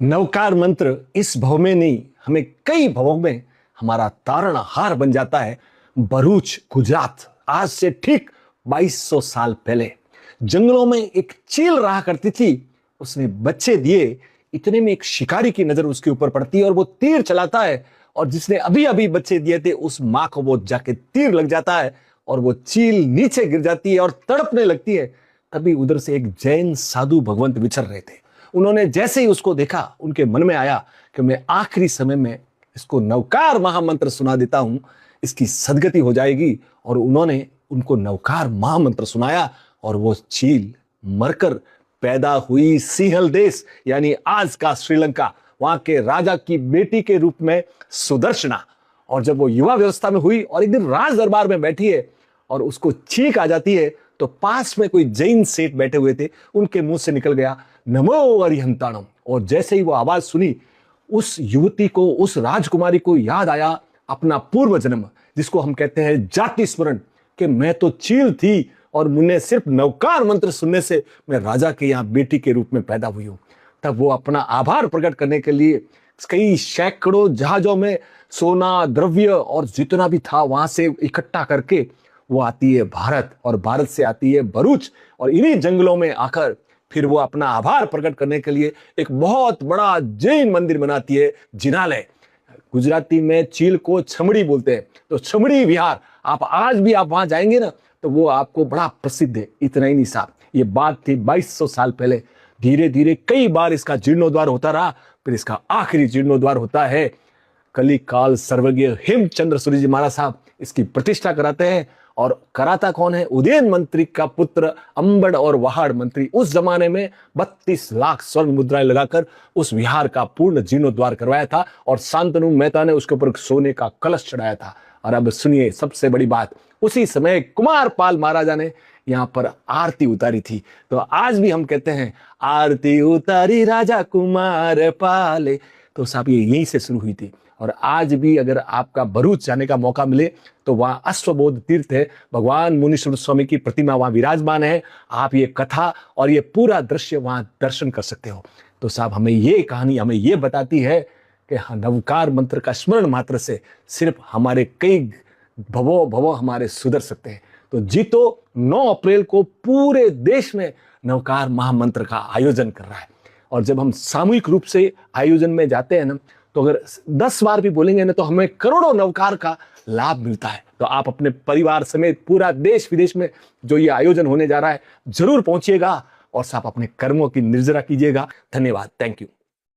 नवकार मंत्र इस भव में नहीं, हमें कई भवों में हमारा तारणहार बन जाता है। भरूच, गुजरात, आज से ठीक 2200 साल पहले जंगलों में एक चील रहा करती थी। उसने बच्चे दिए, इतने में एक शिकारी की नजर उसके ऊपर पड़ती है और वो तीर चलाता है, और जिसने अभी अभी बच्चे दिए थे उस मां को वो जाके तीर लग जाता है और वो चील नीचे गिर जाती है और तड़पने लगती है। तभी उधर से एक जैन साधु भगवंत विचर रहे थे। उन्होंने जैसे ही उसको देखा, उनके मन में आया कि मैं आखिरी समय में इसको नवकार महामंत्र सुना देता हूं, इसकी सदगति हो जाएगी। और उन्होंने उनको नवकार महामंत्र सुनाया और वो चील मरकर पैदा हुई सिंहल देश, यानी आज का श्रीलंका, वहां के राजा की बेटी के रूप में सुदर्शना। और जब वो युवा व्यवस्था में हुई और एक दिन राज दरबार में बैठी है और उसको छींक आ जाती है, तो पास में कोई जैन सेठ बैठे हुए थे, उनके मुंह से निकल गया नमो अरिहंताणम। और जैसे ही वो आवाज सुनी, उस युवती को, उस राजकुमारी को याद आया अपना पूर्व जन्म, जिसको हम कहते हैं जाति स्मरण, कि मैं तो चील थी और मुझे सिर्फ नवकार मंत्र सुनने से मैं राजा के यहाँ बेटी के रूप में पैदा हुई हूं। तब वो अपना आभार प्रकट करने के लिए कई सैकड़ों जहाजों में सोना, द्रव्य और जितना भी था वहां से इकट्ठा करके वो आती है भारत, और भारत से आती है भरूच, और इन्हीं जंगलों में आकर फिर वो अपना आभार प्रकट करने के लिए एक बहुत बड़ा जैन मंदिर बनाती है, जिनालय। गुजराती में चील को छमड़ी बोलते हैं, तो छमड़ी विहार आप आज भी आप वहां जाएंगे ना, तो वो आपको बड़ा प्रसिद्ध है। इतना ही नहीं साहब, ये बात थी 2200 साल पहले। धीरे धीरे कई बार इसका जीर्णोद्वार होता रहा, फिर इसका आखिरी जीर्णोद्वार होता है। कली काल सर्वज्ञ हेमचंद्र सूरी जी महाराज साहब इसकी प्रतिष्ठा कराते हैं। और कराता कौन है? उदयन मंत्री का पुत्र अंबड़ और वहाड़ मंत्री। उस जमाने में 32 लाख स्वर्ण मुद्राएं लगाकर उस विहार का पूर्ण जीर्णोद्वार करवाया था, और शांतनु मेहता ने उसके ऊपर सोने का कलश चढ़ाया था। और अब सुनिए सबसे बड़ी बात, उसी समय कुमार पाल महाराजा ने यहाँ पर आरती उतारी थी। तो आज भी हम कहते हैं आरती उतारी राजा कुमार पाले, तो साहब ये यहीं से शुरू हुई थी। और आज भी अगर आपका भरूच जाने का मौका मिले तो वहां अश्वबोध तीर्थ है, भगवान मुनीश्वर स्वामी की प्रतिमा वहां विराजमान है। आप ये कथा और ये पूरा दृश्य वहां दर्शन कर सकते हो। तो साहब हमें ये कहानी हमें ये बताती है कि नवकार मंत्र का स्मरण मात्र से सिर्फ हमारे कई भवो हमारे सुधर सकते हैं। तो जीतो 9 अप्रैल को पूरे देश में नवकार महामंत्र का आयोजन कर रहा है। और जब हम सामूहिक रूप से आयोजन में जाते हैं ना, तो अगर 10 बार भी बोलेंगे ना, तो हमें करोड़ों नवकार का लाभ मिलता है। तो आप अपने परिवार समेत पूरा देश विदेश में जो ये आयोजन होने जा रहा है, जरूर पहुंचिएगा और साहब अपने कर्मों की निर्जरा कीजिएगा। धन्यवाद, थैंक यू।